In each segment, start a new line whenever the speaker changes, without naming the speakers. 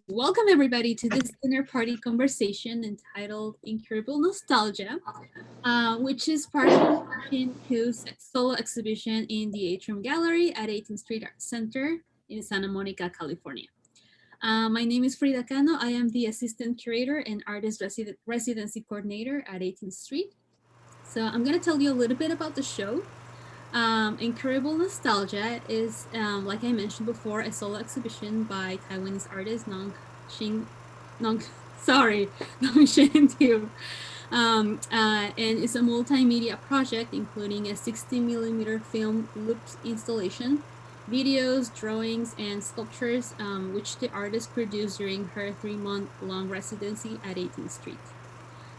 Welcome everybody to this dinner party conversation entitled Incurable Nostalgia, which is part of Nung-Hsin Hu's solo exhibition in the Atrium Gallery at 18th Street Art Center in Santa Monica, California. My name is Frida Cano. I am the assistant curator and artist residency coordinator at 18th Street. So I'm going to tell you a little bit about the show. Incurable Nostalgia is, like I mentioned before, a solo exhibition by Taiwanese artist Nung, sorry, Nung-Hsin Hu. And it's a multimedia project including a 60 millimeter film looped installation, videos, drawings, and sculptures, which the artist produced during her 3-month long residency at 18th Street.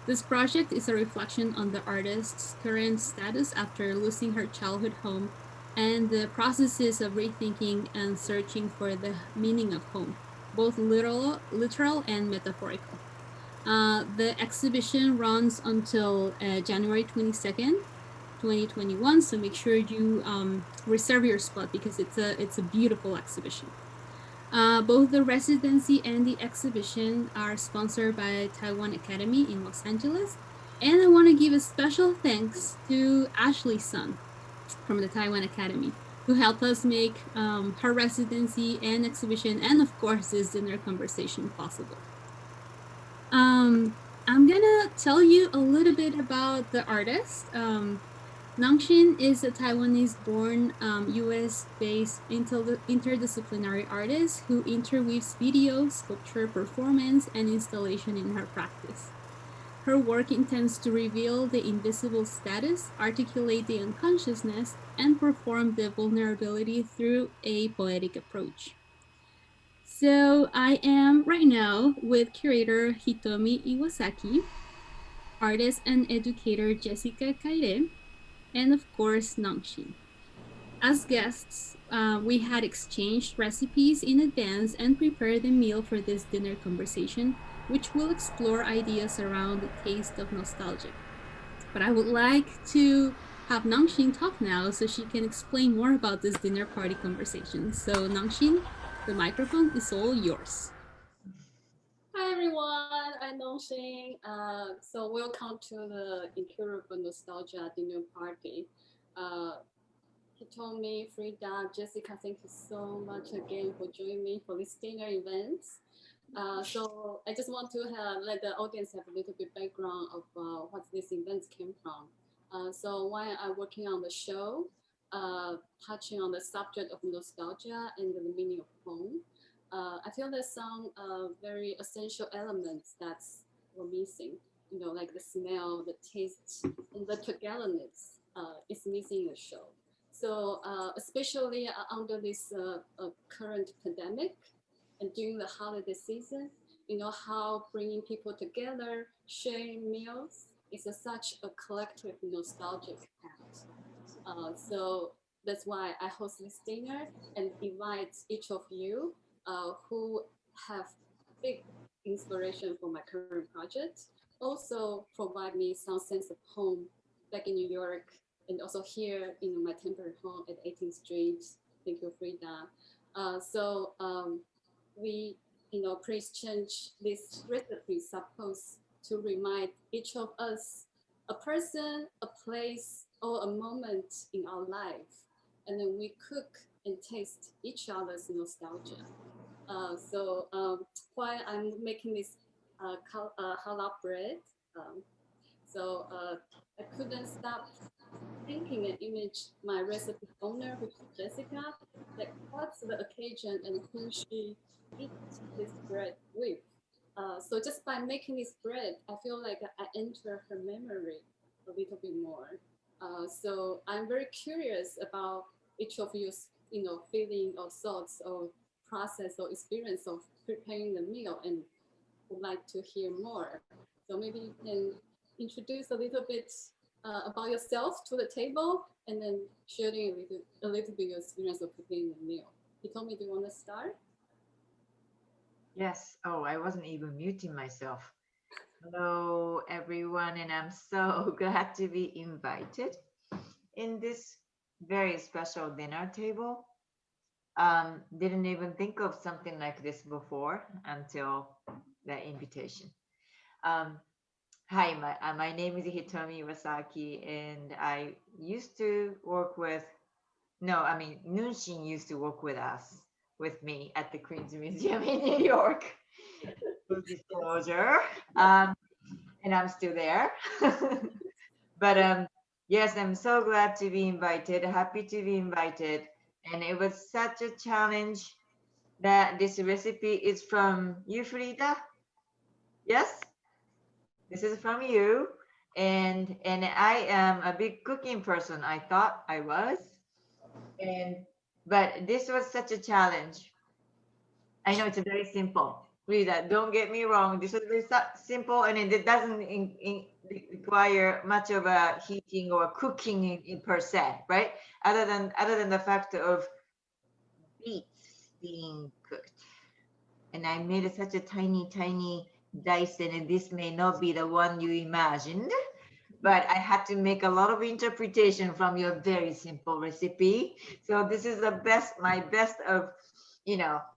This project is a reflection on the artist's current status after losing her childhood home and the processes of rethinking and searching for the meaning of home, both literal and metaphorical. The exhibition runs until January 22nd, 2021, so make sure you reserve your spot because it's a beautiful exhibition. Both the residency and the exhibition are sponsored by Taiwan Academy in Los Angeles. And I want to give a special thanks to Ashley Sun from the Taiwan Academy, who helped us make her residency and exhibition, and of course, this dinner conversation possible. I'm gonna tell you a little bit about the artist. Nung-Hsin is a Taiwanese-born, US-based interdisciplinary artist who interweaves video, sculpture, performance, and installation in her practice. Her work intends to reveal the invisible status, articulate the unconsciousness, and perform the vulnerability through a poetic approach. So I am right now with curator Hitomi Iwasaki, artist and educator Jessica Kairé, and of course Nung-Hsin. As guests, we had exchanged recipes in advance and prepared the meal for this dinner conversation, which will explore ideas around the taste of nostalgia. But I would like to have Nung-Hsin talk now so she can explain more about this dinner party conversation. So Nung-Hsin, the microphone is all yours.
Hi everyone, I'm Nung-Hsin. So welcome to the Incurable Nostalgia dinner party. Uh, Hitomi, Frida, Jessica, thank you so much again for joining me for this dinner event. So I just want to let the audience have a little bit background of what this event came from. So while I'm working on the show, touching on the subject of nostalgia and the meaning of home, I feel there's some very essential elements that were missing. You know, like the smell, the taste, and the togetherness is missing in the show. So especially under this current pandemic, and during the holiday season, you know how bringing people together, sharing meals is such a collective nostalgic act. So that's why I host this dinner and invite each of you who have big inspiration for my current project. Also provide me some sense of home back in New York and also here in my temporary home at 18th Street. Thank you, Frida. So we, please change this recipe supposed to remind each of us a person, a place, or a moment in our life. And then we cook and taste each other's nostalgia. So while I'm making this halal bread, um, so I couldn't stop thinking and image my recipe owner, which is Jessica, like what's the occasion and who she eats this bread with. So just by making this bread, I feel like I enter her memory a little bit more. So I'm very curious about each of you's, feeling or thoughts or process or experience of preparing the meal and would like to hear more. So maybe you can introduce a little bit about yourself to the table and then sharing a little bit your experience of preparing the meal. You told me, do you want to start?
Yes. Oh, I wasn't even muting myself. Hello, everyone, and I'm so glad to be invited in this very special dinner table. Didn't even think of something like this before until the invitation. Um, Hi, my name is Hitomi Iwasaki, and I used to work with, no, I mean, Nung-Hsin used to work with us, with me at the Queen's Museum in New York. Full disclosure. Um, and I'm still there. But yes, I'm so glad to be invited, happy to be invited. And it was such a challenge that this recipe is from you, Frida. Yes, this is from you. And I am a big cooking person. I thought I was. And but this was such a challenge. I know it's very simple. Frida, don't get me wrong. This was very simple, and it doesn't require much of a heating or cooking in per se, right? Other than the fact of beets being cooked. And I made such a tiny, tiny dice, and this may not be the one you imagined, but I had to make a lot of interpretation from your very simple recipe. So this is the best, my best of,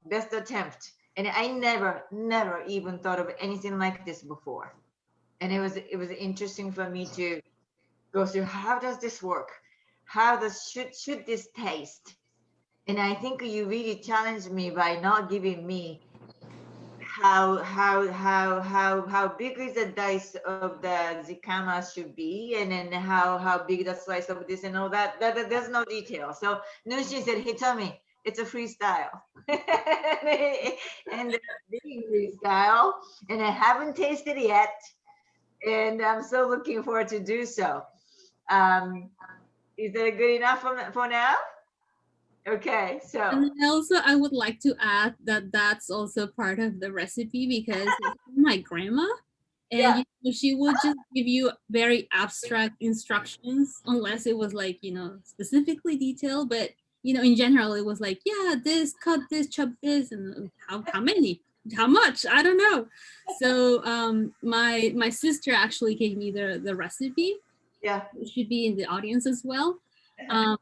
best attempt. And I never even thought of anything like this before. And it was interesting for me to go through, how does this work? How does should this taste? And I think you really challenged me by not giving me how big is the dice of the zikama should be, and then how big the slice of this and all that there's no detail. So Nushin said, hey, tell me, it's a freestyle. And being freestyle, and I haven't tasted it yet, and I'm so looking forward to do so. um is that good enough for now? Okay, so
And then also, I would like to add that that's also part of the recipe because it's from my grandma, and
yeah.
she would just give you very abstract instructions, unless it was like specifically detailed. But in general, it was like, yeah, this, cut this, chop this, and how many, how much, I don't know. So my sister actually gave me the recipe.
Yeah.
It should be in the audience as well.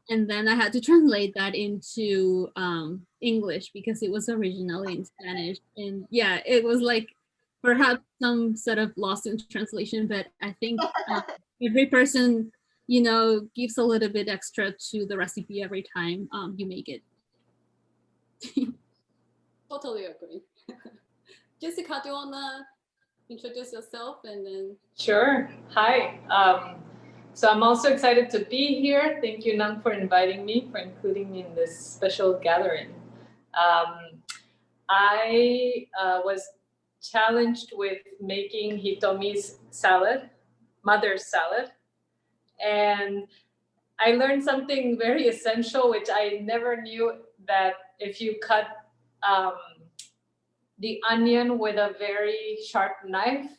And then I had to translate that into English because it was originally in Spanish. And yeah, it was like perhaps some sort of lost in translation, but I think every person, gives a little bit extra to the recipe every time you make it.
Totally agree. Jessica, do you wanna introduce yourself and then?
Sure. Hi. So I'm also excited to be here. Thank you, Nung, for inviting me, for including me in this special gathering. I was challenged with making Hitomi's salad, mother's salad, and I learned something very essential, which I never knew, that if you cut um, the onion with a very sharp knife,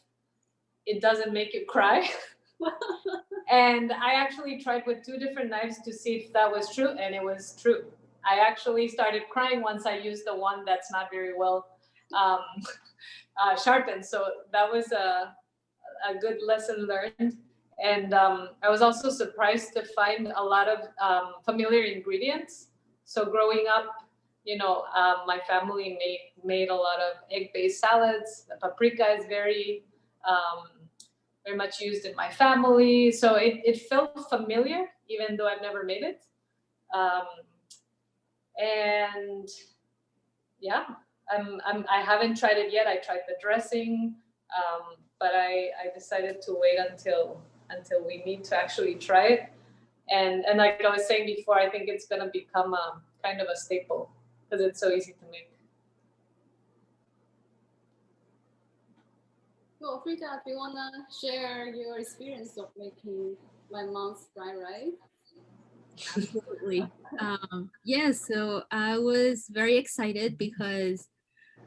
it doesn't make you cry. And I actually tried with 2 different knives to see if that was true, and it was true. I actually started crying once I used the one that's not very well um, sharpened. So that was a good lesson learned. And I was also surprised to find a lot of familiar ingredients. So growing up, my family made a lot of egg-based salads. The paprika is very much used in my family. So it felt familiar, even though I've never made it. And yeah, I haven't tried it yet. I tried the dressing, but I decided to wait until we need to actually try it. And like I was saying before, I think it's gonna become a kind of a staple because it's so easy to make.
Well, Frida, do you wanna share your experience of making my mom's fried rice?
Absolutely. Yeah, so I was very excited because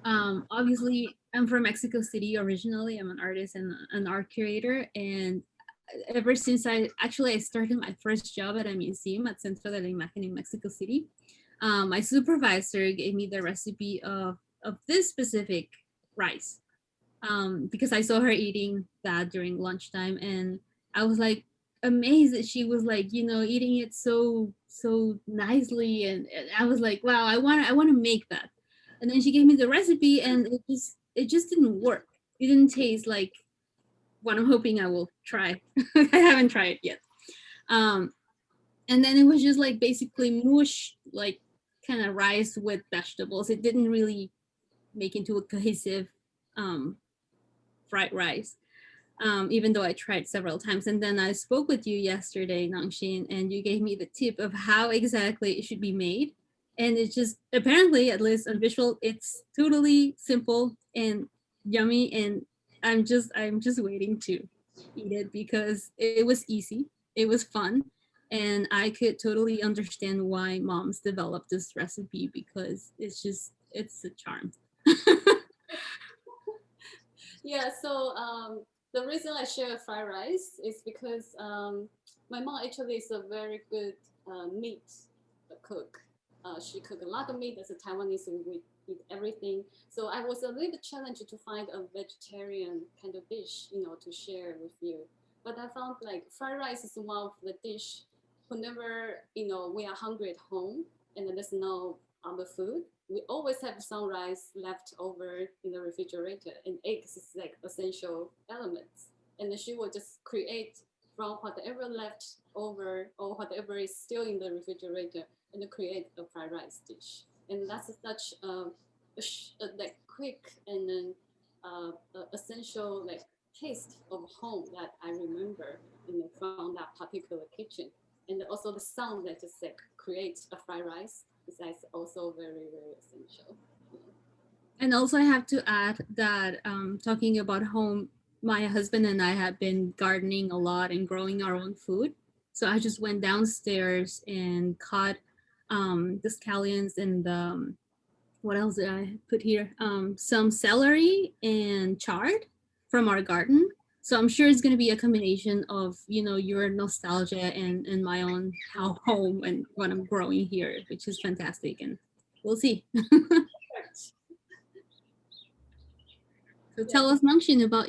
obviously I'm from Mexico City originally. I'm an artist and an art curator. And ever since I started my first job at a museum at Centro de la Imagen in Mexico City, my supervisor gave me the recipe of this specific rice because I saw her eating that during lunchtime. And I was like, amazed that she was like, eating it so nicely, and I was like, wow, I want to make that. And then she gave me the recipe, and it just didn't work. It didn't taste like what I'm hoping I will try. I haven't tried it yet. Um, and then it was just like basically mush, like kind of rice with vegetables. It didn't really make into a cohesive um, fried rice. Even though I tried several times. And then I spoke with you yesterday, Nung-Hsin, and you gave me the tip of how exactly it should be made. And it's just apparently, at least on visual, it's totally simple and yummy. And I'm just waiting to eat it because it was easy, it was fun, and I could totally understand why moms developed this recipe because it's a charm.
Yeah, so the reason I share fried rice is because my mom actually is a very good meat cook. She cook a lot of meat as a Taiwanese, and we eat everything. So I was a little bit challenged to find a vegetarian kind of dish, to share with you. But I found like fried rice is one of the dish whenever, we are hungry at home and then there's no other food, we always have some rice left over in the refrigerator, and eggs is like essential elements. And then she will just create from whatever left over or whatever is still in the refrigerator, and then create a fried rice dish. And that's such like quick and then essential like taste of home that I remember, from that particular kitchen. And also the sound that just like creates a fried rice is also very, very essential.
And also, I have to add that talking about home, my husband and I have been gardening a lot and growing our own food. So I just went downstairs and cut the scallions and what else did I put here? Some celery and chard from our garden. So I'm sure it's going to be a combination of your nostalgia and my own home and what I'm growing here, which is fantastic. And we'll see. So tell us, Nung-Hsin, about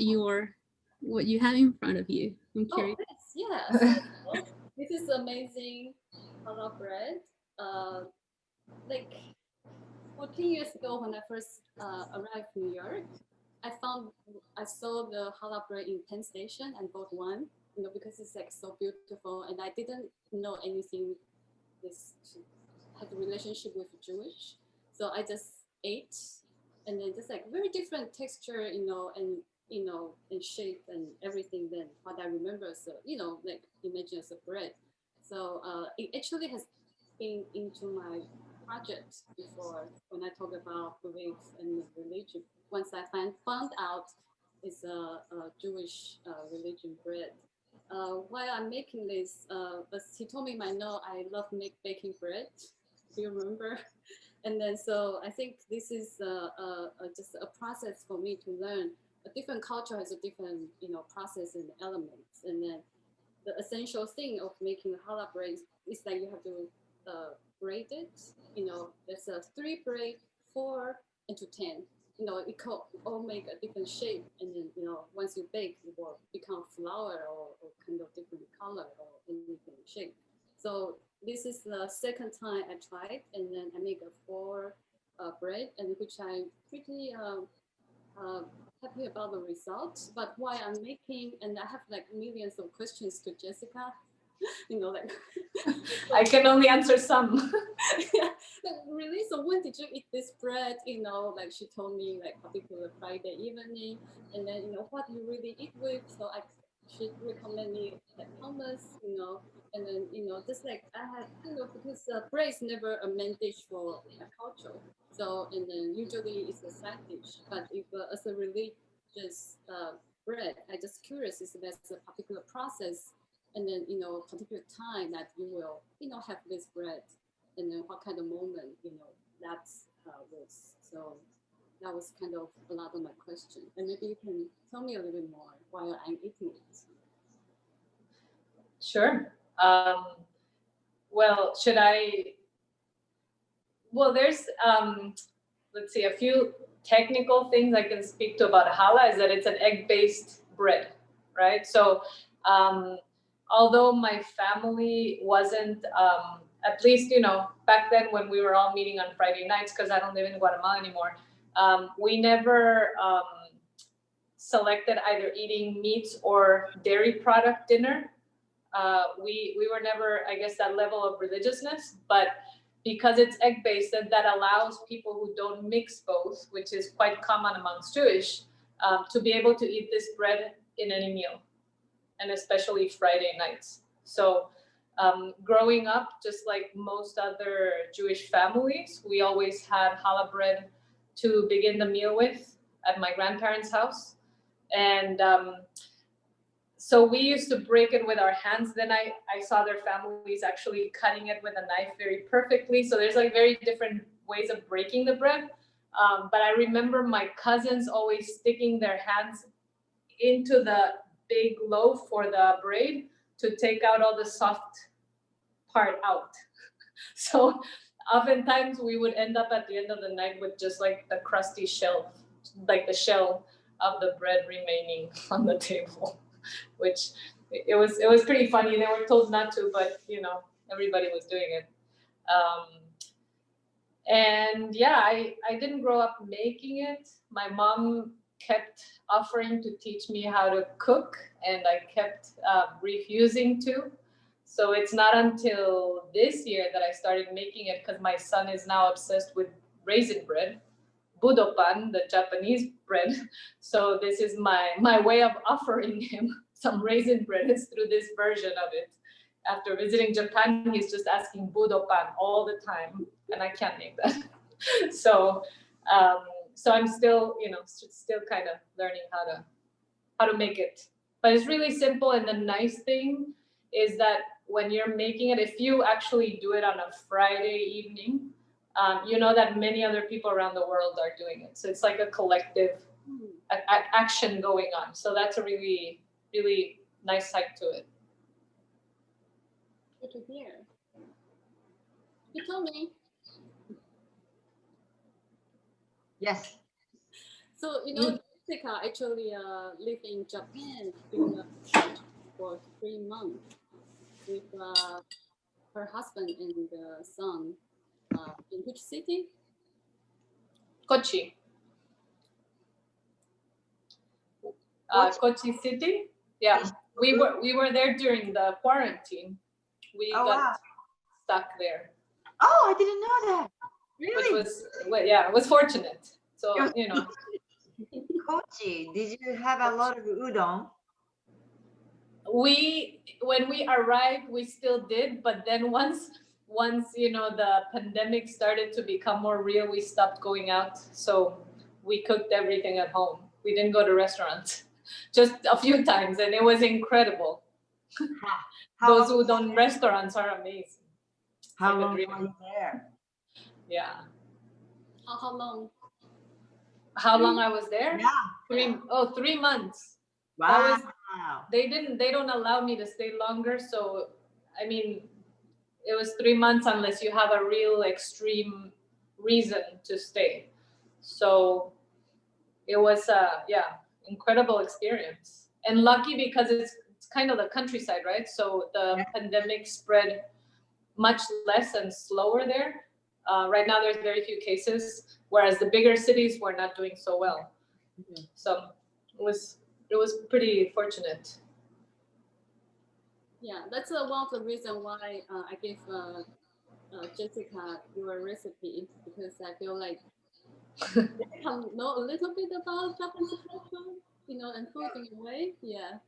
what you have in front of you. I'm
Oh,
curious.
yes, yeah. So, this is amazing challah bread. Like 14 years ago, when I first arrived in New York, I saw the challah bread in Penn Station and bought one. Because it's like so beautiful, and I didn't know anything this had a relationship with Jewish, so I just ate, and then just like very different texture, and shape and everything than what I remember. So like imagine as a bread. So it actually has been into my project before when I talk about belief and religion. Once I found out it's a Jewish religion bread. While I'm making this, as he told me, I know I love baking bread. Do you remember? And then so I think this is just a process for me to learn. A different culture has a different process and elements, and then the essential thing of making challah bread is that you have to braid it. There's a 3 braid, 4 into 10. It can all make a different shape, and then once you bake, it will become flour or kind of different color or anything shape. So this is the second time I tried, and then I make a 4 bread, and which I'm pretty happy about the results. But while I'm making, and I have like millions of questions to Jessica, like
I can only answer some.
yeah, like really. So when did you eat this bread? Like she told me like particular Friday evening, and then what you really eat with. So she recommend me like hummus, and then just like I had because bread is never a main dish for my culture. So and then usually it's a side dish, but if as a religious bread, I just curious if there's a particular process and then particular time that you will have this bread, and then what kind of moment that's was. So that was kind of a lot of my question, and maybe you can tell me a little bit more while I'm eating it.
Sure. Well, should I? Well, there's let's see, a few technical things I can speak to about challah is that it's an egg-based bread, right? So although my family wasn't, at least, back then when we were all meeting on Friday nights, because I don't live in Guatemala anymore, we never selected either eating meats or dairy product dinner. We were never, I guess, that level of religiousness, but because it's egg-based, and that allows people who don't mix both, which is quite common amongst Jewish, to be able to eat this bread in any meal, and especially Friday nights. So growing up, just like most other Jewish families, we always had challah bread to begin the meal with at my grandparents' house. And so we used to break it with our hands. Then I saw their families actually cutting it with a knife very perfectly. So there's like very different ways of breaking the bread. But I remember my cousins always sticking their hands into the big loaf or the braid to take out all the soft part out. So oftentimes we would end up at the end of the night with just like the crusty shell, like the shell of the bread remaining on the table, which it was pretty funny. They were told not to, but everybody was doing it. And yeah, I didn't grow up making it. My mom kept offering to teach me how to cook, and I kept refusing to. So it's not until this year that I started making it, because my son is now obsessed with raisin bread, budopan, the Japanese bread. So this is my way of offering him some raisin bread, is through this version of it. After visiting Japan, he's just asking budopan all the time, and I can't make that. So I'm still, still kind of learning how to make it. But it's really simple, and the nice thing is that when you're making it, if you actually do it on a Friday evening, you know that many other people around the world are doing it. So it's like a collective action going on. So that's a really, really nice side to it.
Good to hear. You told me.
Yes.
So Jessica actually lived in Japan for 3 months with her husband and the son. In which city?
Kochi. Kochi City. Yeah, we were there during the quarantine. We got stuck there.
Oh, I didn't know that. Really?
Which was, it was fortunate. So
Kochi, did you have a lot of udon?
When we arrived, we still did, but then once the pandemic started to become more real, we stopped going out. So we cooked everything at home. We didn't go to restaurants, just a few times, and it was incredible. Those udon restaurants are amazing.
How long were you there?
Yeah.
How long?
How long I was there?
Yeah.
3 months.
Wow.
They don't allow me to stay longer. So, I mean, it was 3 months unless you have a real extreme reason to stay. So it was incredible experience, and lucky because it's kind of the countryside, right? So the pandemic spread much less and slower there. Right now there's very few cases, whereas the bigger cities were not doing so well. So it was pretty fortunate.
Yeah, that's one of the reasons why I gave Jessica your recipe, because I feel like I know a little bit about Japanese culture, and food in a way. Yeah.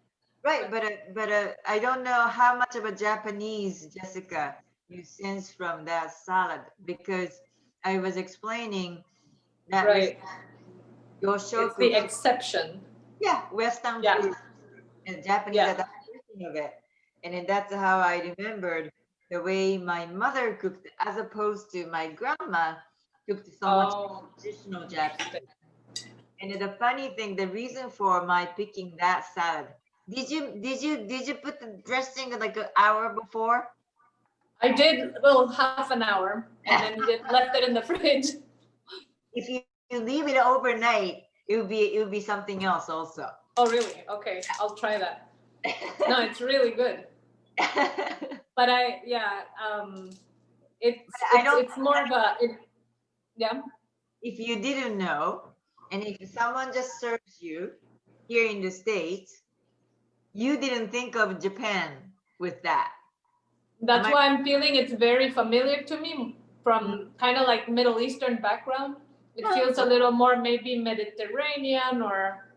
Right, but I don't know how much of a Japanese, Jessica, you sense from that salad, because I was explaining that
right.
Yoshoku.
It's the exception.
Yeah, Western food and Japanese adaptation of it. And then that's how I remembered the way my mother cooked, as opposed to my grandma cooked so much traditional Japanese. And the funny thing, the reason for my picking that salad, did you put the dressing like an hour before?
I did, half an hour, and then left it in the fridge.
If you leave it overnight, it would be something else also.
Oh really? Okay, I'll try that. No, it's really good. But it's more of a yeah.
If you didn't know, and if someone just serves you here in the States, you didn't think of Japan with that.
That's
Am I-
why I'm feeling it's very familiar to me from kind of like Middle Eastern background. It feels a little more maybe Mediterranean or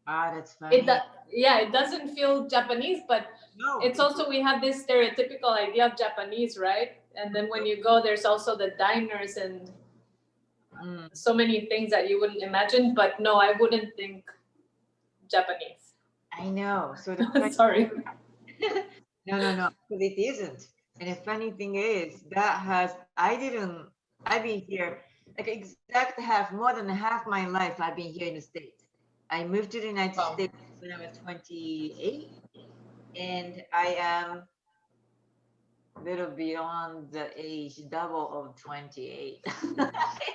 that's funny.
it doesn't feel Japanese, but
No,
it's also we have this stereotypical idea of Japanese, right? And then when you go, there's also the diners and so many things that you wouldn't imagine. But no, I wouldn't think Japanese.
I know. So the
Sorry.
no, because it isn't. And the funny thing is I've been here like exact more than half my life. I've been here in the States. I moved to the United States when I was 28, and I am a little beyond the age double of 28. I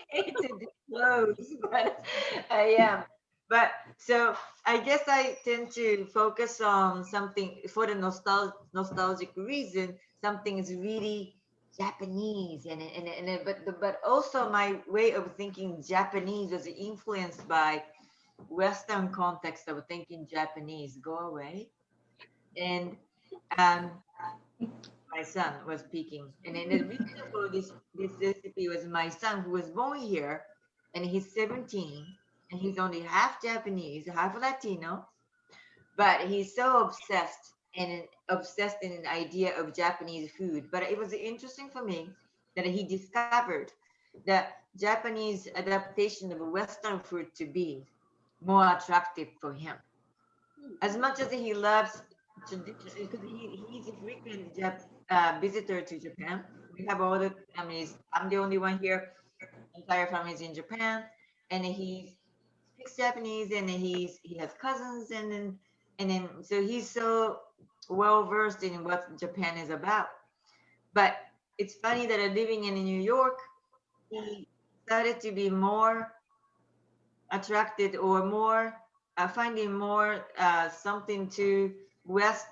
hate to disclose, but I am. But so I guess I tend to focus on something for the nostalgic reason. Something is really Japanese, but also my way of thinking Japanese was influenced by Western context of thinking Japanese. Go away, and um, my son was speaking, and then the reason for this recipe was my son who was born here, and he's 17, and he's only half Japanese, half Latino, but he's so obsessed in an idea of Japanese food. But it was interesting for me that he discovered that Japanese adaptation of Western food to be more attractive for him. As much as he loves tradition, because he's a frequent visitor to Japan. We have all the families. I'm the only one here. Entire family is in Japan, and he speaks Japanese, and he has cousins, and then so he's so well versed in what Japan is about. But it's funny that living in New York, he started to be more attracted or more finding more something to West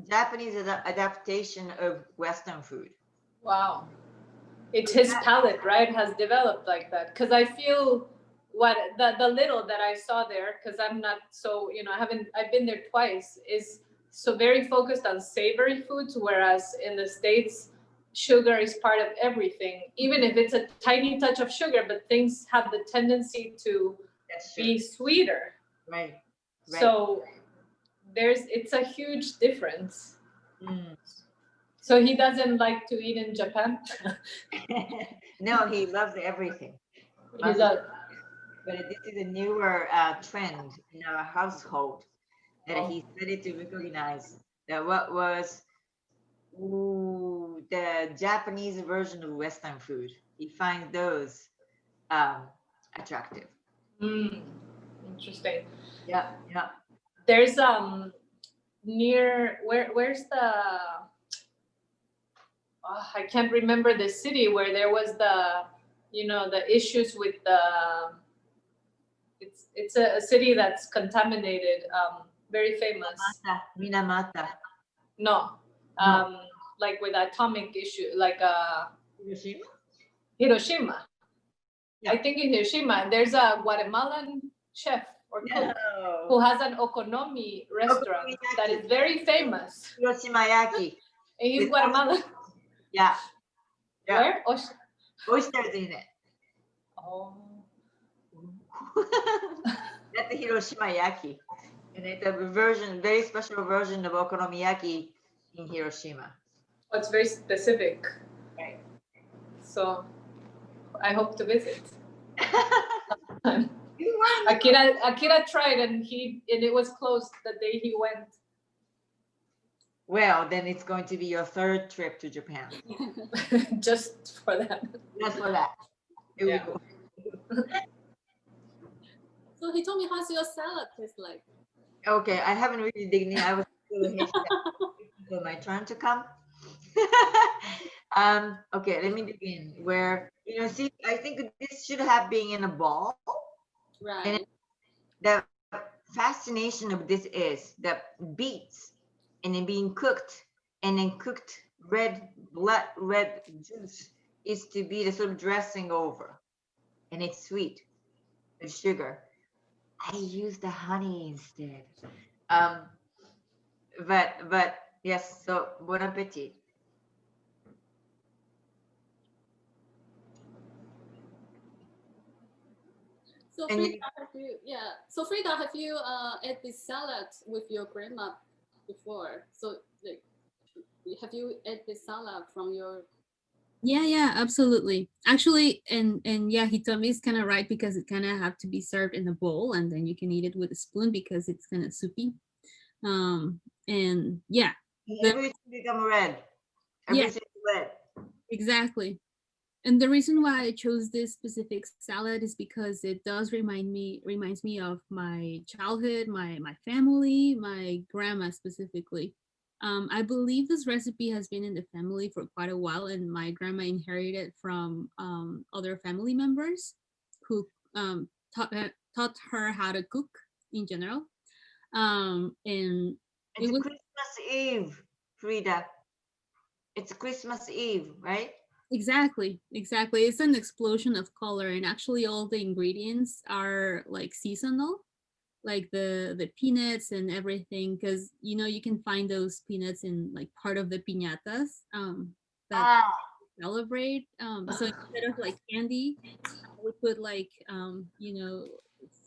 Japanese adaptation of Western food.
Wow. It's his palate, right, has developed like that. Because I feel what the little that I saw there, because I'm not so, I've been there twice, is so very focused on savory foods, whereas in the States, sugar is part of everything, even if it's a tiny touch of sugar, but things have the tendency to be sweeter.
Right.
So it's a huge difference. So he doesn't like to eat in Japan?
No, he loves everything.
He does.
But this is a newer trend in our household that he started to recognize that what was the Japanese version of Western food. He finds those attractive.
Interesting.
Yeah.
There's near where's the I can't remember the city where there was the issues with the it's a city that's contaminated, very famous.
Minamata.
No. Like with atomic issue, like Hiroshima. Yeah. I think in Hiroshima there's a Guatemalan chef or cook who has an okonomi restaurant that is very famous.
Hiroshimayaki.
And he's Guatemalan.
Yeah.
Where?
Oysters in it.
Oh.
That's the Hiroshimayaki. And it's a very special version of okonomiyaki in Hiroshima.
Oh, it's very specific.
Right.
So I hope to visit. Akira tried and it was closed the day he went.
Well, then it's going to be your third trip to Japan.
Just for that.
Just for that. Here we go.
So he told me, how's your salad taste like?
Okay, I haven't really digged in. I was for my turn to come. Okay, let me dig in. Where see, I think this should have been in a ball.
Right.
And the fascination of this is the beets and then being cooked and then cooked red juice is to be the sort of dressing over, and it's sweet with sugar. I use the honey instead. Um, but yes. So bon appetit.
So
And
Frida, have you ate this salad with your grandma before? So like, have you ate this salad from your?
Yeah, absolutely. Actually, and yeah, Hitomi is kind of right because it kind of have to be served in a bowl, and then you can eat it with a spoon because it's kind of soupy. And yeah,
everything become red.
yeah,
Everything red.
exactly. And the reason why I chose this specific salad is because it does reminds me of my childhood, my family, my grandma specifically. I believe this recipe has been in the family for quite a while, and my grandma inherited from other family members who taught her how to cook in general. And it
It's
was
Christmas Eve, Frida. It's Christmas Eve, right?
exactly. It's an explosion of color, and actually, all the ingredients are like seasonal, like the peanuts and everything, because you can find those peanuts in like part of the piñatas that
Ah,
celebrate. So instead of like candy, we put like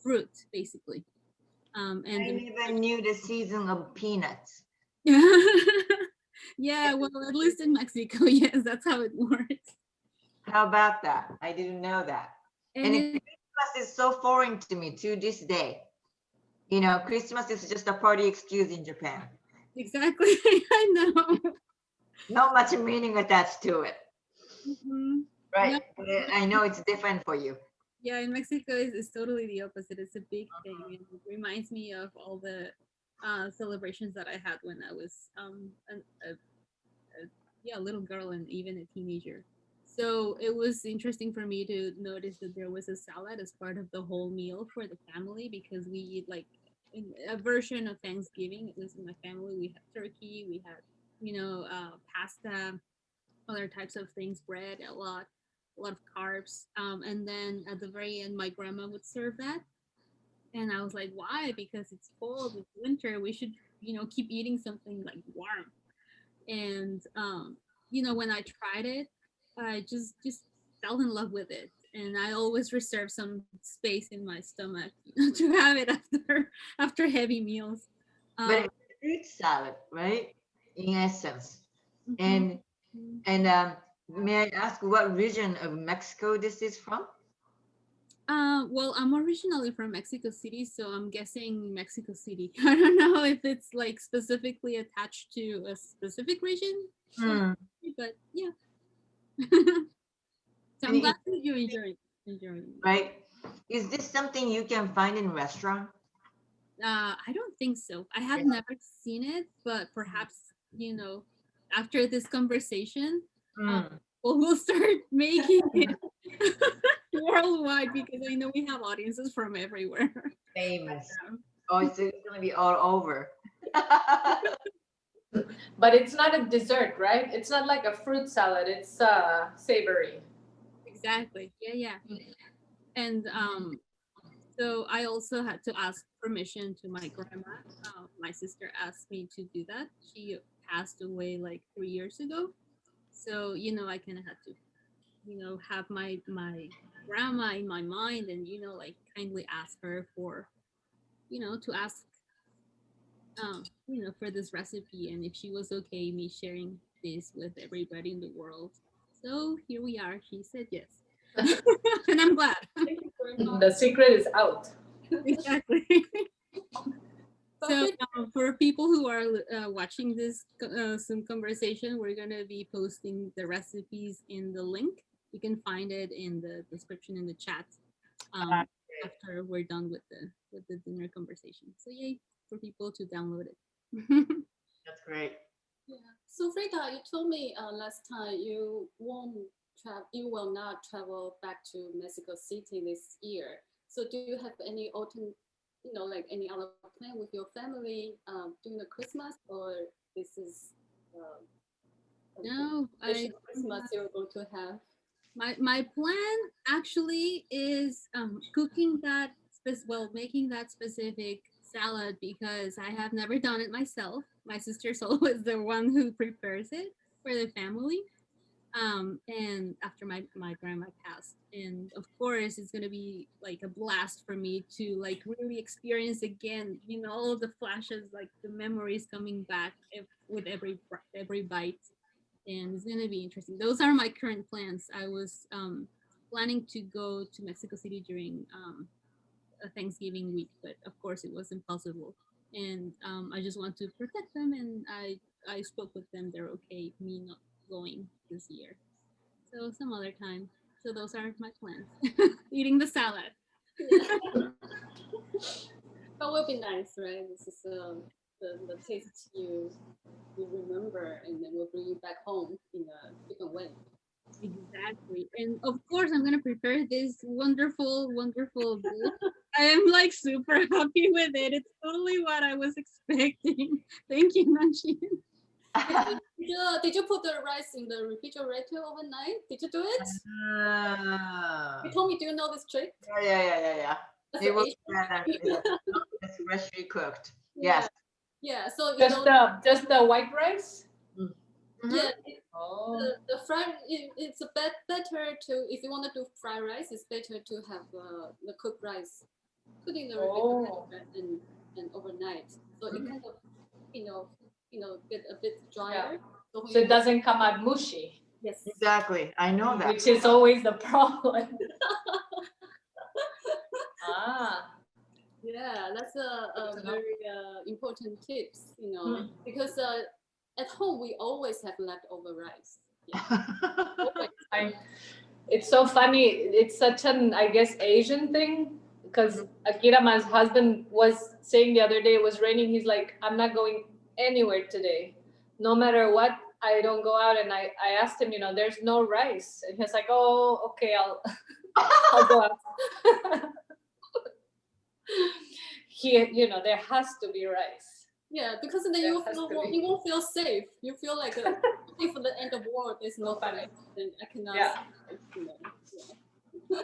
fruit basically. And
I never knew the season of peanuts.
yeah, well, at least in Mexico, yes, that's how it works.
How about that? I didn't know that.
And
And
it
Christmas is so foreign to me to this day. Christmas is just a party excuse in Japan.
exactly, I know.
Not much meaning attached to it,
Mhm.
right?
No,
But I know it's different for you.
yeah, in Mexico, it's totally the opposite. It's a big thing, and it reminds me of all the celebrations that I had when I was a yeah, little girl and even a teenager. So it was interesting for me to notice that there was a salad as part of the whole meal for the family because we eat like in a version of Thanksgiving. At least in my family, we had turkey, we had pasta, other types of things, bread, a lot of carbs. And then at the very end, my grandma would serve that, and I was like, why? Because it's cold, it's winter. We should keep eating something like warm. And when I tried it, I just fell in love with it, and I always reserve some space in my stomach to have it after heavy meals.
But
um
it's a fruit salad, right? In essence.
mhm,
And
mhm.
and may I ask what region of Mexico this is from?
Well, I'm originally from Mexico City, so I'm guessing Mexico City. I don't know if it's like specifically attached to a specific region, of
Hmm.
but yeah. So
And
I'm glad that you enjoying it.
right? Is this something you can find in restaurant?
I don't think so. I have never seen it, but perhaps after this conversation, uh,
Hmm.
we'll start making it worldwide because I know we have audiences from everywhere.
Famous. Oh, it's gonna be all over.
But it's not a dessert, right? It's not like a fruit salad. It's savory.
Exactly. Yeah. And so I also had to ask permission to my grandma. My sister asked me to do that. She passed away like 3 years ago, so I kind of had to have my grandma in my mind, and like kindly ask her for to ask for this recipe, and if she was okay me sharing this with everybody in the world. So here we are. She said yes. And I'm glad.
The secret is out.
Exactly. So for people who are watching this Zoom conversation, we're gonna be posting the recipes in the link. You can find it in the description in the chat um, after we're done with the dinner conversation. So yay for people to download it.
That's great.
Yeah. So Frida, you told me last time you will not travel back to Mexico City this year. So do you have any autumn, like any other plan with your family during the Christmas, or this is
No,
Special Christmas you're going to have?
my plan actually is cooking that making that specific salad because I have never done it myself. My sister's always the one who prepares it for the family. And after my grandma passed, and of course it's gonna be like a blast for me to like really experience again, all of the flashes, like the memories coming back with every bite, and it's gonna be interesting. Those are my current plans. I was planning to go to Mexico City during a Thanksgiving week, but of course it was impossible. And I just want to protect them, and I spoke with them. They're okay me not going this year, so some other time. So those are my plans. Eating the salad.
Yeah. But will be nice, right? This is the taste you remember, and then will bring you back home in a different way.
Exactly. And of course, I'm going to prepare this wonderful, wonderful dish. I am like super happy with it. It's totally what I was expecting. Thank you, Nancy.
Did you put the rice in the refrigerator overnight? Did you do it? You told me, do you know this trick?
Yeah.
That's
It
an
was
Asian
it's freshly cooked.
Yeah.
Yes.
Yeah, so
Just the white rice?
Mhm.
yeah,
Oh.
the fried it's a better to, if you want to do fried rice, it's better to have the cooked rice put in the refrigerator and overnight, so it kind of you know get a bit drier. So,
So it doesn't come out mushy,
yes,
Exactly. I know that.
which is always the problem. Ah.
yeah, that's a
Good to know.
very important tips, because at home we always have leftover rice. Yeah, always.
It's so funny. It's such an, I guess, Asian thing. Because Akira, my husband, was saying the other day it was raining. He's like, I'm not going anywhere today. No matter what, I don't go out. And I asked him, there's no rice. And he's like, oh, okay, I'll go out. There has to be rice.
Yeah, because then you won't feel safe. You feel like okay, for the end of war, there's no rice, then I cannot.
Yeah.
Yeah.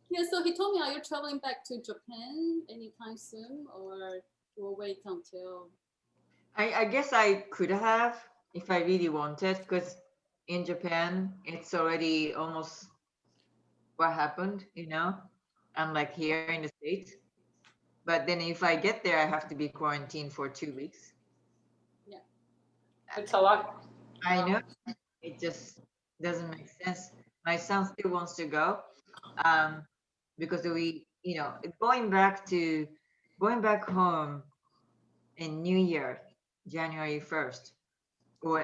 Yeah. So he told me, are you traveling back to Japan anytime soon, or we'll wait until?
I guess I could have if I really wanted, because in Japan it's already almost what happened, unlike here in the States. But then if I get there, I have to be quarantined for 2 weeks.
Yeah.
It's a lot.
I know. It just doesn't make sense. My son still wants to go, because going back home in New Year, January 1st,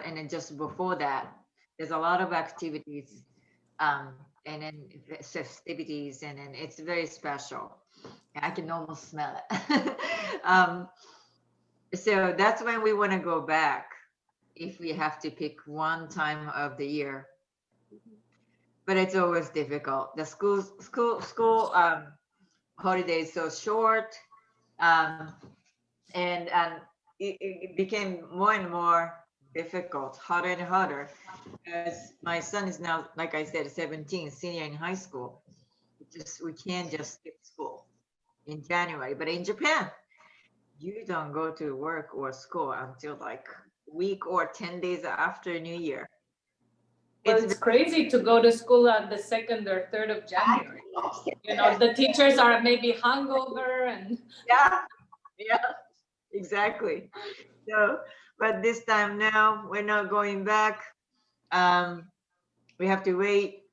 and then just before that, there's a lot of activities, and then festivities, and then it's very special. I can almost smell it. So that's when we want to go back if we have to pick one time of the year. But it's always difficult. The school holiday is so short, um, and it became more and more difficult, harder and harder, as my son is now, like I said, 17, senior in high school. We can't just skip school in January. But in Japan, you don't go to work or school until like week or 10 days after New Year.
Well, it's crazy to go to school on the 2nd or 3rd of January. The teachers are maybe hungover and
yeah, exactly. So, but this time now we're not going back. We have to wait.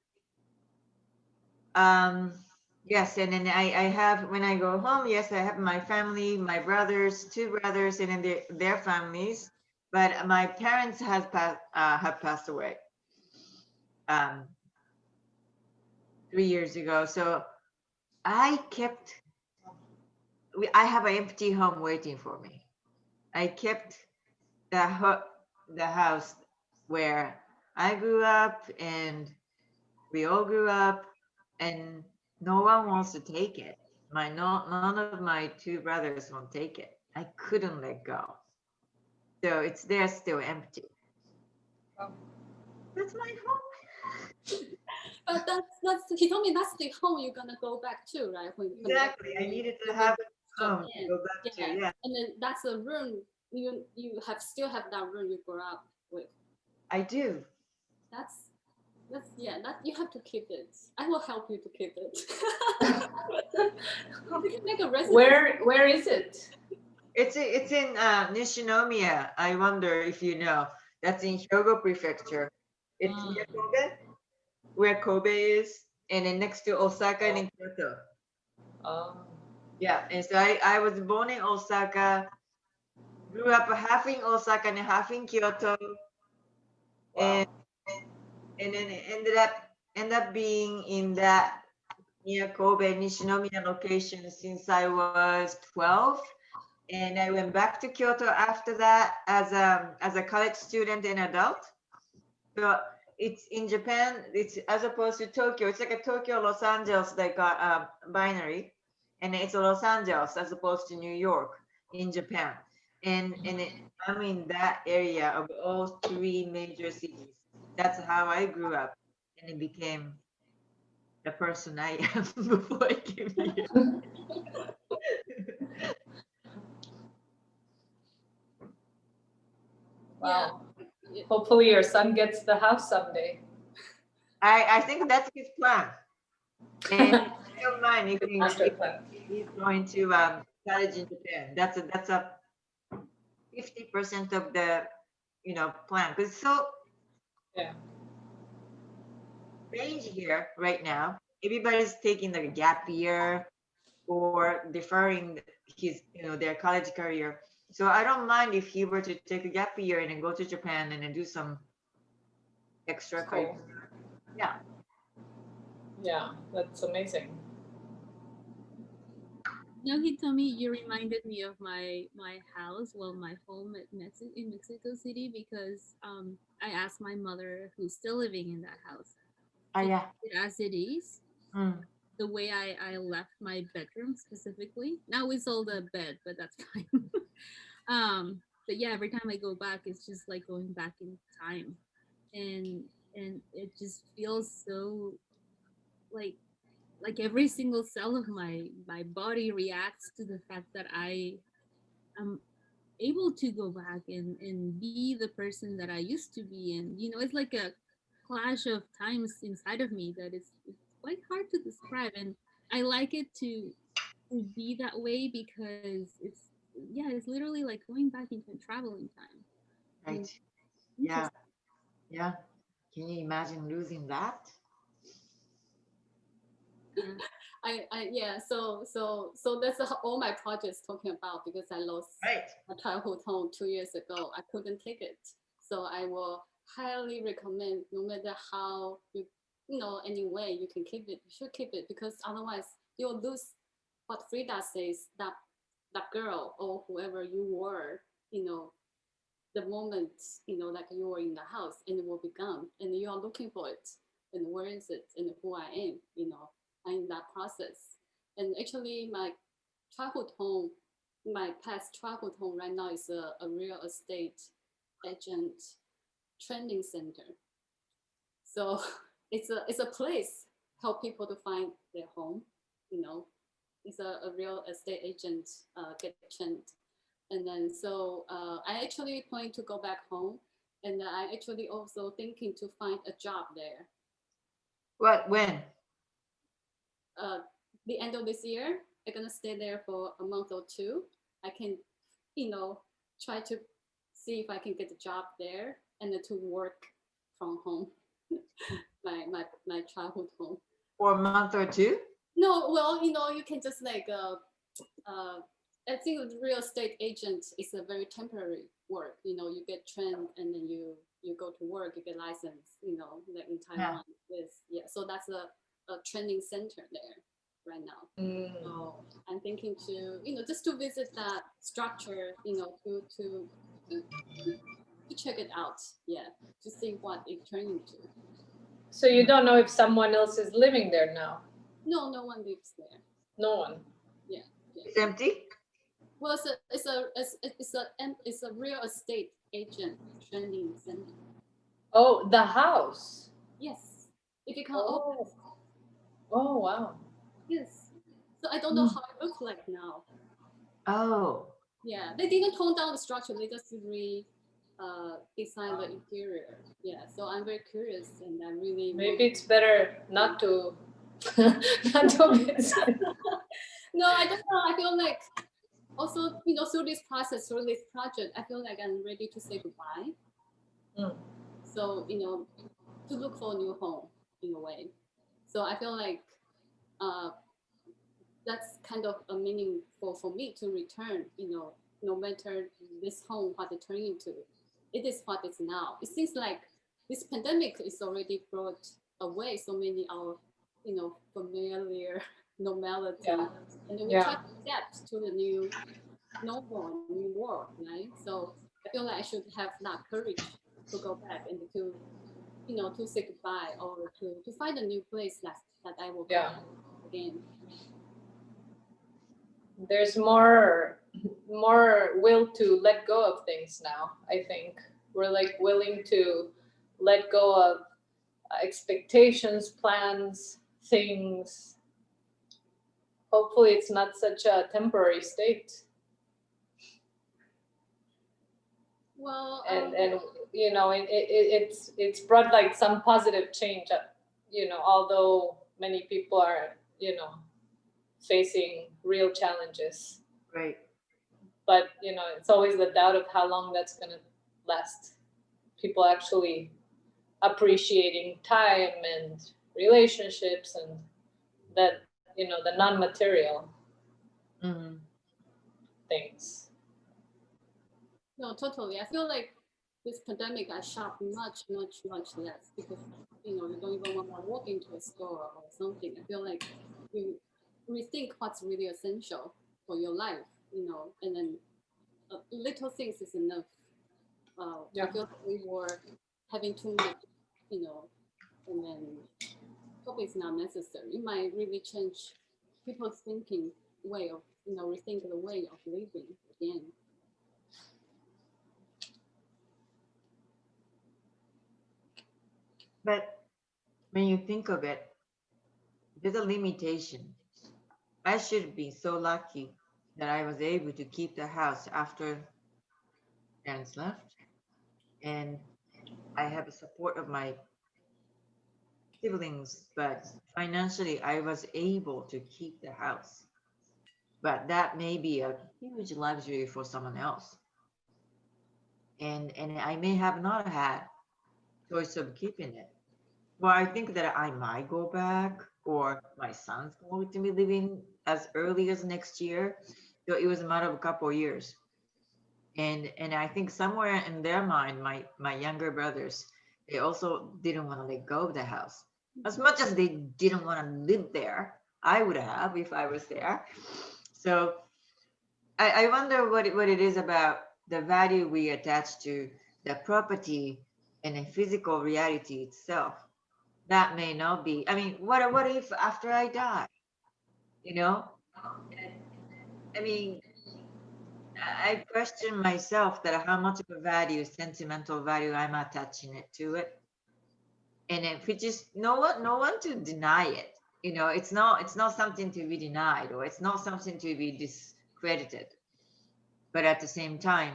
Yes, and then I have, when I go home, yes, I have my family, my brothers, two brothers, and then their families. But my parents have passed away 3 years ago. So I have an empty home waiting for me. I kept the house where I grew up and we all grew up, and no one wants to take it. None of my two brothers won't take it. I couldn't let go. So it's there still empty.
Oh.
That's my home.
But that's he told me that's the home you're gonna go back to, right?
Exactly. I needed to have a home to go back to. Yeah.
And then that's a room you still have that room you grew up with.
I do.
That's that you have to keep it. I will help you to keep it. You can make a resident.
Where is it?
It's in Nishinomiya. I wonder if you know. That's in Hyogo Prefecture. It's near Kobe, where Kobe is, and then next to Osaka and in Kyoto. Yeah, and so I was born in Osaka, grew up half in Osaka and half in Kyoto, and then it ended up being in that near Kobe Nishinomiya location since I was 12. And I went back to Kyoto after that as a college student and adult. So it's in Japan. It's as opposed to Tokyo. It's like a Tokyo, Los Angeles, like a binary, and it's Los Angeles as opposed to New York in Japan. And I'm in that area of all three major cities. That's how I grew up, and it became the person I am before I came here.
Wow. Hopefully your son gets the house someday.
I think that's his plan. And I don't mind if he's going to college in Japan. That's a 50% of the plan. Because so strange here right now. Everybody's taking like a gap year or deferring his their college career. So I don't mind if he were to take a gap year and then go to Japan and then do some extra career. Yeah.
Yeah, that's amazing.
No, he told me you reminded me of my house, well, my home in Mexico City, because I asked my mother, who's still living in that house, as it is, the way I left my bedroom specifically. Now we sold a bed, but that's fine. But yeah, every time I go back, it's just like going back in time, and it just feels so like every single cell of my body reacts to the fact that I am able to go back and be the person that I used to be. And it's like a clash of times inside of me that it's quite hard to describe. And I like it to be that way because it's literally like going back in time, traveling time.
Right. Yeah. Yeah. Can you imagine losing that?
Yeah. So that's all my projects talking about, because I lost my childhood home 2 years ago. I couldn't take it, so I will highly recommend, no matter how any way you can keep it, you should keep it, because otherwise you'll lose what Frida says, that girl or whoever you were, the moment like you were in the house, and it will be gone, and you are looking for it, and where is it, and who I am, in that process. And actually my childhood home, my past childhood home right now is a real estate agent training center. So it's a place help people to find their home. It's a real estate agent get trained. And then so I actually plan to go back home, and I actually also thinking to find a job there.
When?
The end of this year. I'm gonna stay there for a month or two. I can, try to see if I can get a job there, and then to work from home, my childhood home.
For a month or two?
No, well, you can just like I think with real estate agent is a very temporary work. You get trained and then you go to work, you get license. Like in Taiwan, so that's a training center there right now. So I'm thinking to just to visit that structure, to check it out, to see what it turned into.
So you don't know if someone else is living there now?
No one lives there.
No one.
Yeah.
It's empty?
Well, it's a real estate agent training center.
Oh, the house.
Yes, if you can open.
Oh, oh wow.
Yes. So I don't know how it looks like now.
Oh,
Yeah, they didn't tone down the structure. They just design the interior. Yeah, so I'm very curious, and I really
Maybe it's better not to not to visit.
no, I don't know. I feel like also through this process, through this project, I feel like I'm ready to say goodbye.
Mm.
So to look for a new home in a way. So I feel like uh, that's kind of a meaningful for me to return. No matter this home what it turned into, it is what it's now. It seems like this pandemic is already brought away so many our familiar normality,
Yeah.
and then we try
Yeah.
to adapt to the new normal, new world, right? So I feel like I should have that courage to go back and to say goodbye or to find a new place that I will
Yeah.
come again.
There's more will to let go of things now. I think we're like willing to let go of expectations, plans, things. Hopefully, it's not such a temporary state.
Well,
And it's brought like some positive change. Although many people are facing real challenges,
right.
but it's always the doubt of how long that's going to last. People actually appreciating time and relationships and that the non-material
Mm-hmm.
things.
no, totally. I feel like this pandemic I shop much, much, much less because you don't even want to walk into a store or something. I feel like you rethink what's really essential for your life, and then little things is enough.
Yeah.
I feel like we were having too much, you know, and then probably it's not necessary. It might really change people's thinking way of, rethink the way of living again.
But when you think of it, there's a limitation. I should be so lucky that I was able to keep the house after parents left, and I have the support of my siblings, but financially I was able to keep the house. But that may be a huge luxury for someone else. And I may have not had choice of keeping it. Well, I think that I might go back, or my son's going to be living as early as next year. So it was a matter of a couple of years. And I think somewhere in their mind, my younger brothers, they also didn't want to let go of the house. As much as they didn't want to live there, I would have if I was there. So I wonder what it is about the value we attach to the property and the physical reality itself. That may not be. I mean, what if after I die? You know, I mean, I question myself that how much of a value, sentimental value, I'm attaching it to it, and if it just no one to deny it. It's not something to be denied, or it's not something to be discredited. But at the same time,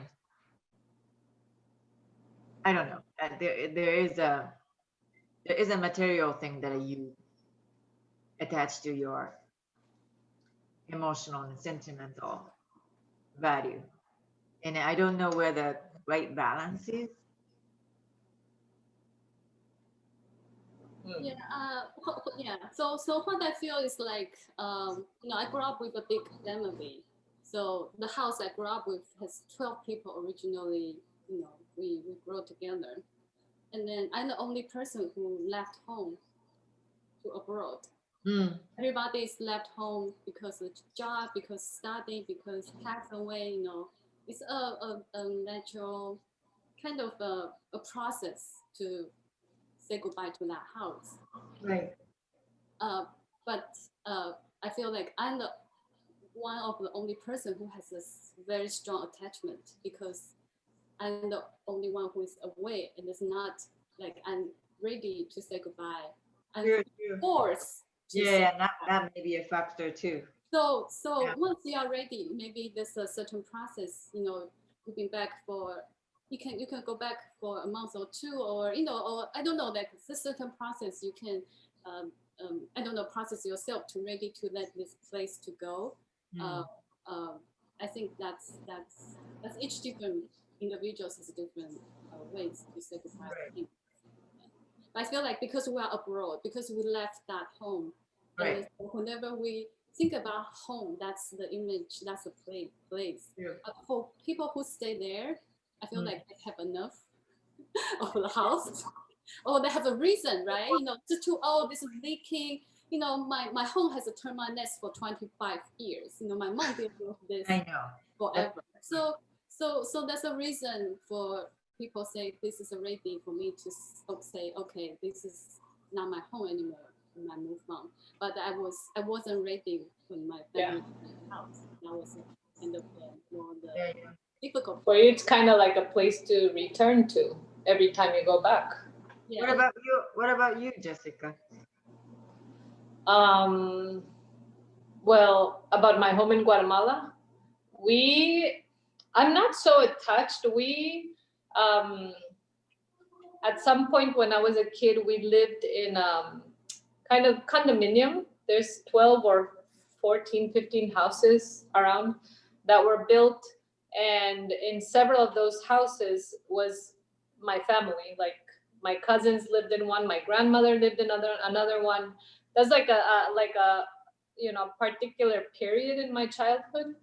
I don't know. There is a material thing that you attach to your emotional and sentimental value, and I don't know where the right balance is.
Mm.
Yeah, yeah. So what I feel is like, I grew up with a big family. So the house I grew up with has 12 people originally. We grew together, and then I'm the only person who left home to abroad.
Mm,
Everybody is left home because of job, because study, because pass away. It's a natural kind of a process to say goodbye to that house.
right.
Uh, but I feel like I'm one of the only person who has this very strong attachment, because I'm the only one who is away and is not like I'm ready to say goodbye. I'm
True.
forced to say
Yeah,
goodbye.
that may be a factor too.
So
Yeah.
once you are ready, maybe there's a certain process, you've been back for, you can go back for a month or two, or or I don't know, like it's a certain process you can, I don't know, process yourself to ready to let this place to go. Uh, um, I think that's each different individuals has different ways to say goodbye.
Right.
I feel like because we are abroad, because we left that home,
Right.
and whenever we think about home, that's the image, that's the place.
True.
For people who stay there, I feel like they have enough of the house, or they have a reason, right? Oh, this is leaking. My home has a termite nest for 25 years. My mom dealt with this
I know.
forever. So that's a reason for people say this is ready for me to say, okay, this is not my home anymore. And I move on. But I wasn't ready when my family left the house. That was kind of more the difficult.
For you, it's kind of like a place to return to every time you go back.
Yeah.
What about you, Jessica?
Well, about my home in Guatemala, I'm not so attached. At some point when I was a kid, we lived in kind of condominium. There's 12 or 14, 15 houses around that were built. And in several of those houses was my family. Like my cousins lived in one, my grandmother lived in another one. That's like a particular period in my childhood.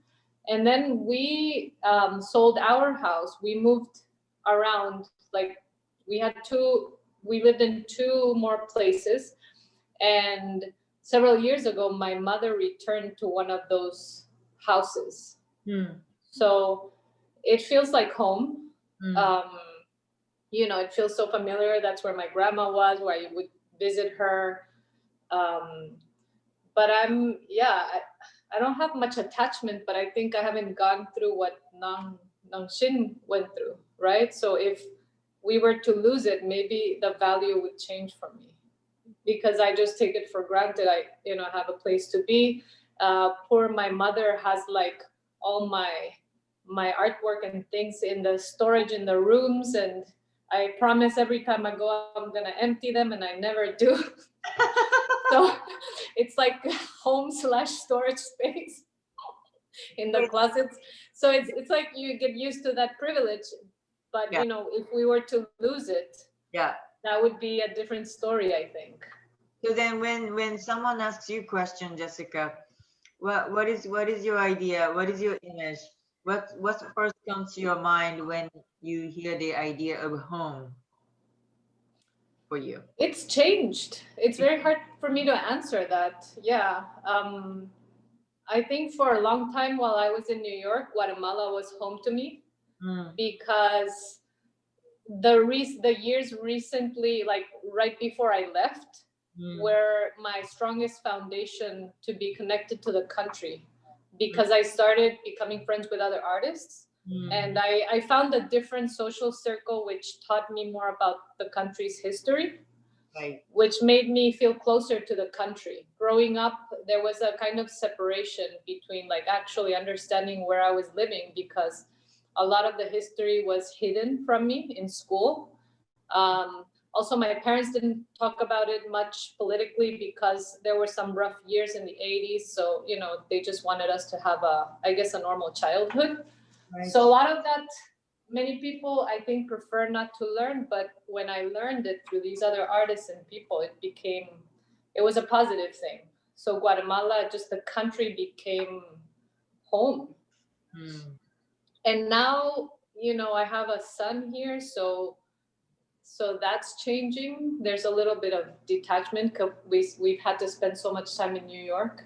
And then we sold our house. We moved around, like we lived in two more places. And several years ago, my mother returned to one of those houses. So it feels like home. It feels so familiar. That's where my grandma was, where I would visit her. But I don't have much attachment, but I think I haven't gone through what Nung-Hsin went through, right? So if we were to lose it, maybe the value would change for me, because I just take it for granted. I have a place to be. Poor my mother has like all my artwork and things in the storage in the rooms, and I promise every time I go I'm gonna empty them, and I never do. So it's like home/storage space in the closets. So it's like you get used to that privilege, but if we were to lose it, that would be a different story, I think.
So then when someone asks you a question, Jessica, what is your idea? What is your image? What first comes to your mind when you hear the idea of home for you?
It's changed. It's very hard for me to answer that. Yeah. I think for a long time while I was in New York, Guatemala was home to me, because the years recently, like right before I left, were my strongest foundation to be connected to the country, because I started becoming friends with other artists. And I found a different social circle which taught me more about the country's history, which made me feel closer to the country. Growing up, there was a kind of separation between like actually understanding where I was living, because a lot of the history was hidden from me in school. Also, my parents didn't talk about it much politically, because there were some rough years in the 80s. So, they just wanted us to have a normal childhood. So a lot of that, many people, I think, prefer not to learn. But when I learned it through these other artists and people, it was a positive thing. So Guatemala, just the country, became home. And now, I have a son here, so that's changing. There's a little bit of detachment, because we've had to spend so much time in New York.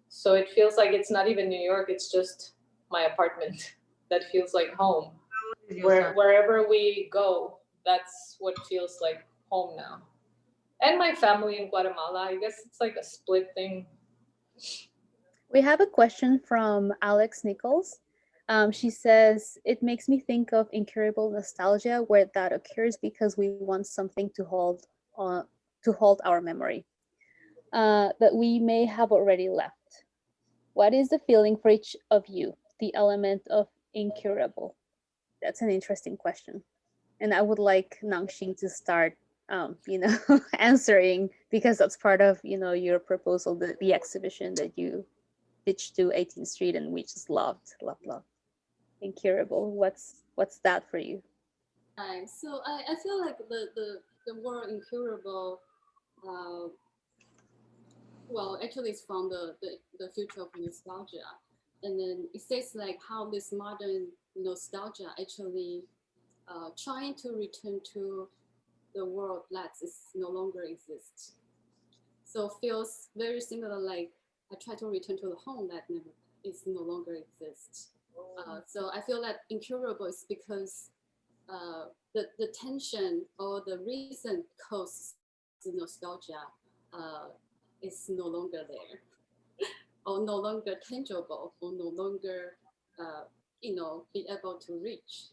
So it feels like it's not even New York, it's just my apartment that feels like home. Wherever we go, that's what feels like home now. And my family in Guatemala, I guess it's like a split thing.
We have a question from Alex Nichols. She says, it makes me think of incurable nostalgia, where that occurs because we want something to hold our memory, that we may have already left. What is the feeling for each of you, the element of incurable? That's an interesting question. And I would like Nung-Hsin to start, answering, because that's part of, your proposal, the exhibition that you pitched to 18th Street and we just loved. Incurable. What's that for you?
So I feel like the word incurable, uh, well, actually it's from the future of nostalgia. And then it says like how this modern nostalgia actually trying to return to the world that is no longer exists. So feels very similar like I try to return to the home that never is no longer exists. So I feel that incurable is because the tension or the reason causes the nostalgia is no longer there, or no longer tangible, or no longer be able to reach.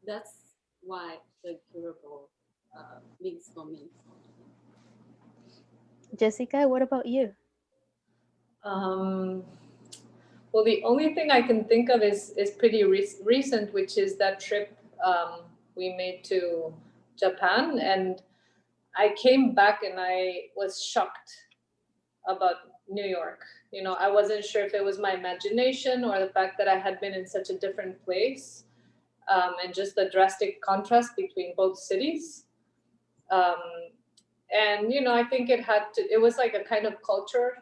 That's why the incurable means for me.
Jessica, what about you?
Well, the only thing I can think of is pretty recent, which is that trip we made to Japan, and I came back and I was shocked about New York. I wasn't sure if it was my imagination or the fact that I had been in such a different place, and just the drastic contrast between both cities. Um, and I think it was like a kind of culture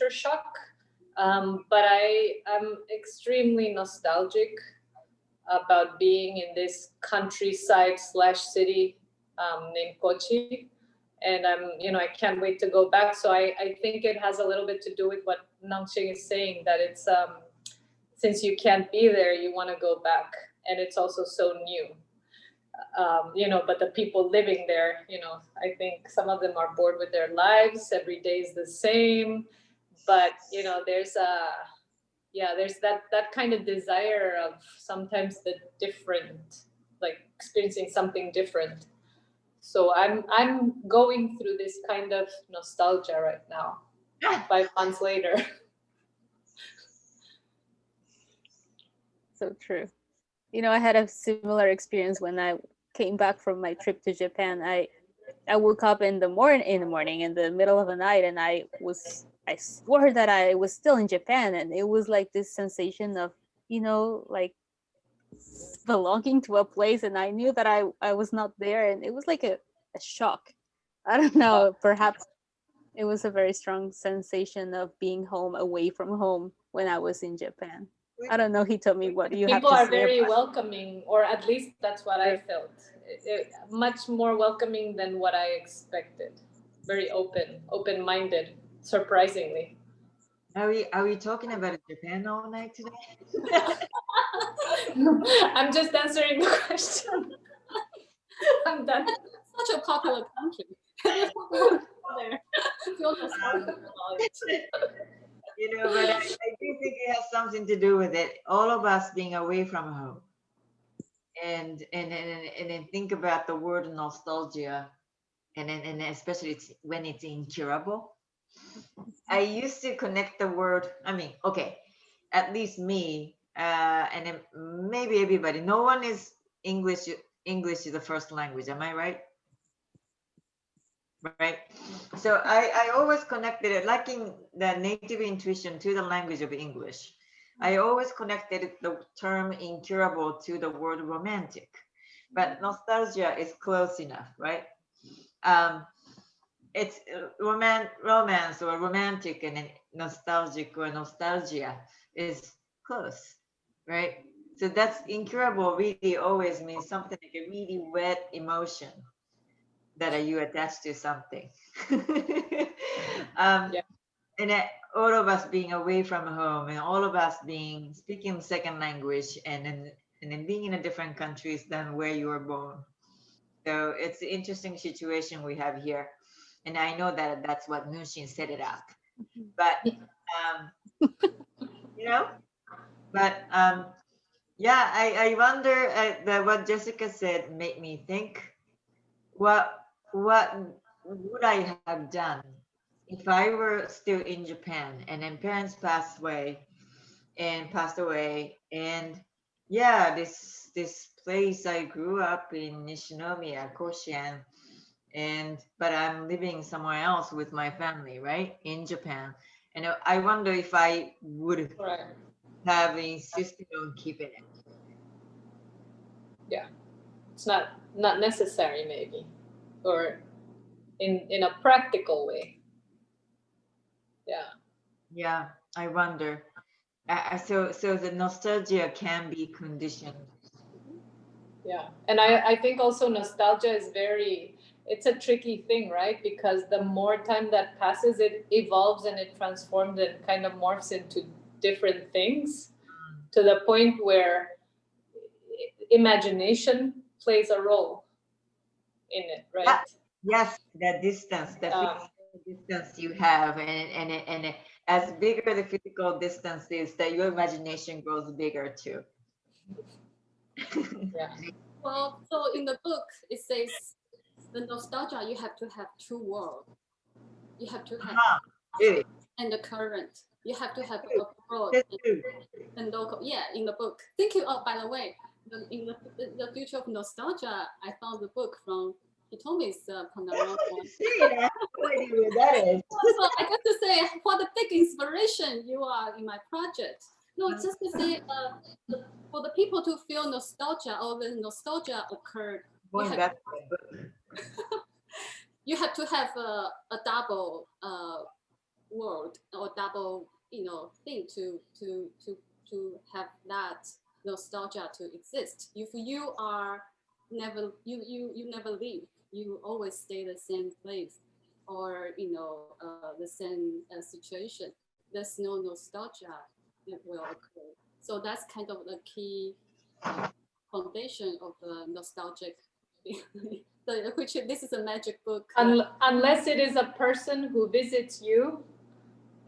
shock. But I am extremely nostalgic about being in this countryside slash city named Kochi. And I can't wait to go back. So I think it has a little bit to do with what Nung-Hsin is saying, that it's since you can't be there, you want to go back. And it's also so new. But the people living there, I think some of them are bored with their lives. Every day is the same. But there's that kind of desire of sometimes the different, like experiencing something different. So I'm going through this kind of nostalgia right now, 5 months later.
So true. I had a similar experience when I came back from my trip to Japan. I woke up in the morning in the middle of the night, and I swore that I was still in Japan, and it was like this sensation of like belonging to a place, and I knew that I was not there, and it was like a shock. I don't know, perhaps it was a very strong sensation of being home, away from home, when I was in Japan. I don't know, Hitomi, what do you have
People
to
are
say
very
about
welcoming, or at least that's what I felt. Much more welcoming than what I expected. Very open-minded, surprisingly.
Are we talking about Japan all night today?
I'm just answering the question. I'm done.
Such a popular country. Everyone there. Feel nostalgic about it.
But I do think it has something to do with it. All of us being away from home, and then think about the word nostalgia, and especially when it's incurable. I used to connect the word. I mean, okay, at least me, and then maybe everybody. No one is English. English is the first language. Am I right? Right. So I always connected it, lacking the native intuition to the language of English. I always connected the term incurable to the word romantic, but nostalgia is close enough, right? It's romance or romantic, and then nostalgic or nostalgia is close, right? So that's incurable really always means something like a really wet emotion that you attach to something.
Yeah.
And all of us being away from home, and all of us being speaking second language, and then being in a different countries than where you were born. So it's an interesting situation we have here. And I know that that's what Nung-Hsin set it up. But you know. But yeah, I wonder that what Jessica said made me think. What would I have done if I were still in Japan and then parents passed away, and yeah, this place I grew up in Nishinomiya, Koshian, and but I'm living somewhere else with my family, right, in Japan, and I wonder if I would
Right.
have insisted on keeping it.
Yeah. It's not necessary maybe, or in a practical way. Yeah.
Yeah, I wonder. So the nostalgia can be conditioned.
Yeah. And I think also nostalgia is it's a tricky thing, right? Because the more time that passes, it evolves and it transforms and kind of morphs into different things, to the point where imagination plays a role in it,
Yeah,
right?
yes, the distance, the physical distance you have, and as bigger the physical distance is, that your imagination grows bigger too.
Yeah.
Well, so in the book, it says the nostalgia, you have to have two worlds. You have to have
Really,
and the current. You have to have abroad
that's true.
and local. Yeah, in the book. Thank you. Oh, by the way, in the future of nostalgia, I found the book from Hitomi's panorama.
See, I have no idea where that is.
So I got to say, what a big inspiration you are in my project. No, just to say, for the people to feel nostalgia or the nostalgia occurred,
Going
have-
back to the book.
you have to have a double world or double, thing to have that nostalgia to exist. If you are never you never leave, you always stay the same place, or the same situation, there's no nostalgia that will occur. So that's kind of the key foundation of the nostalgic which this is a magic book.
Unless it is a person who visits you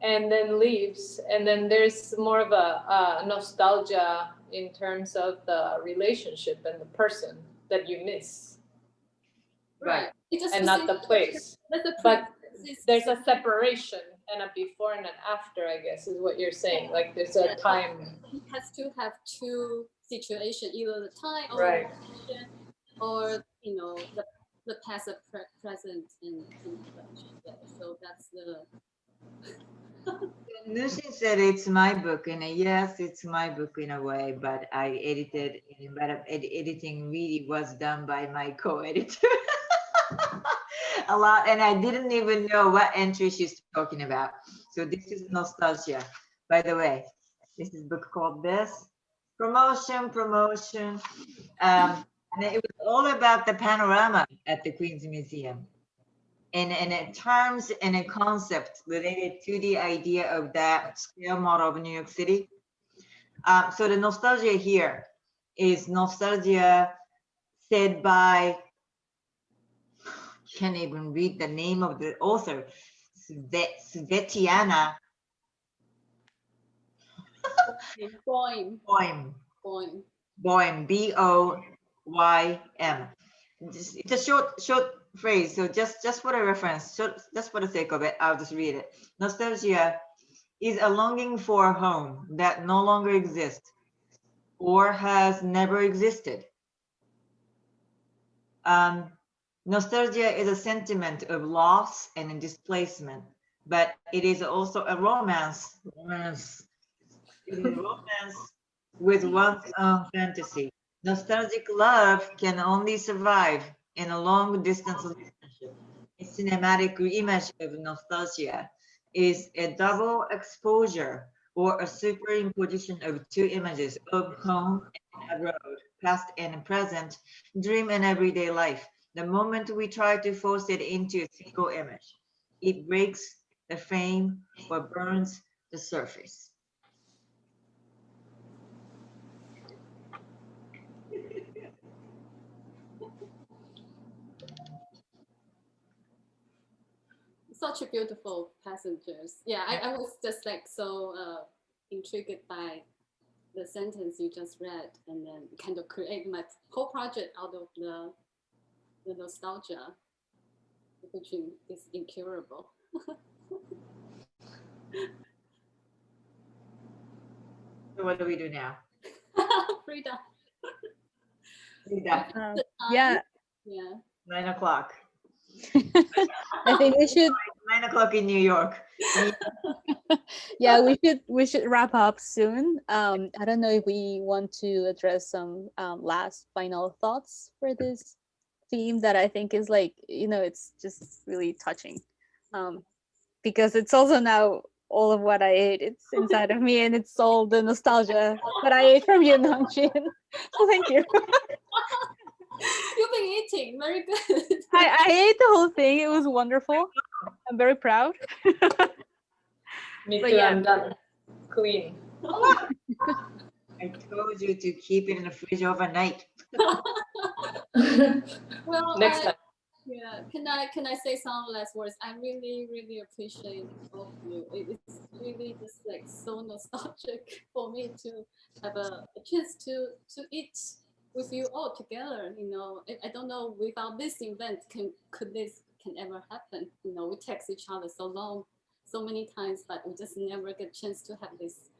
and then leaves, and then there's more of a nostalgia in terms of the relationship and the person that you miss,
Right. It's just
and
to
not
say
the place.
that the
But
is-
there's a separation and a before and an after, I guess, is what you're saying. Like there's a time.
it has to have two situations, either the time or
Right.
or the past, present, and such. Yeah, so that's the
Nung-Hsin said it's my book, and yes, it's my book in a way, but I edited, but editing really was done by my co-editor a lot, and I didn't even know what entry she's talking about. So this is nostalgia, by the way. This is a book called this promotion, and it was all about the panorama at the Queen's Museum. And terms and a concept related to the idea of that scale model of New York City. So the nostalgia here is nostalgia said by, can't even read the name of the author, Svetiana
Boym.
Boym, Boym. It's a short phrase, so just for the reference, just for the sake of it, I'll just read it. Nostalgia is a longing for a home that no longer exists or has never existed. Nostalgia is a sentiment of loss and displacement, but it is also a romance. It is a romance with one's own fantasy. Nostalgic love can only survive in a long distance relationship. A cinematic image of nostalgia is a double exposure or a superimposition of two images of home and abroad, past and present, dream and everyday life. The moment we try to force it into a single image, it breaks the frame or burns the surface.
such a beautiful passengers. Yeah, I was just like so intrigued by the sentence you just read, and then kind of create my whole project out of the nostalgia, which is incurable.
So what do we do now?
Frida.
Frida,
Yeah,
Yeah.
9 o'clock.
I think we should.
9 o'clock in New York.
Yeah, we should wrap up soon. I don't know if we want to address some last final thoughts for this theme that I think is like, it's just really touching. Because it's also now all of what I ate. It's inside of me, and it's all the nostalgia that I ate from you, Nung-Hsin. So thank you.
You've been eating very good.
I ate the whole thing. It was wonderful. I'm very proud.
Me
But
too,
yeah.
I'm done. Clean.
I told you to keep it in the fridge overnight.
Well,
Next time.
yeah. Can I say some last words? I really, really appreciate all of you. It's really just like so nostalgic for me to have a chance to eat with you all together. I don't know, without this event, could this can ever happen? We text each other so many times, but we just never get a chance to have this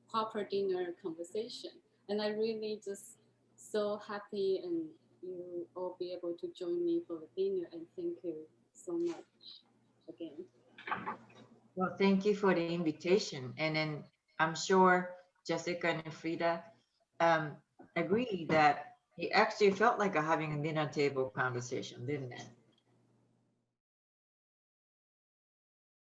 proper dinner conversation. And I really just so happy and you all be able to join me for the dinner, and thank you so much again.
Well, thank you for the invitation. And then I'm sure Jessica and Frida agree that it actually felt like having a dinner table conversation, didn't it?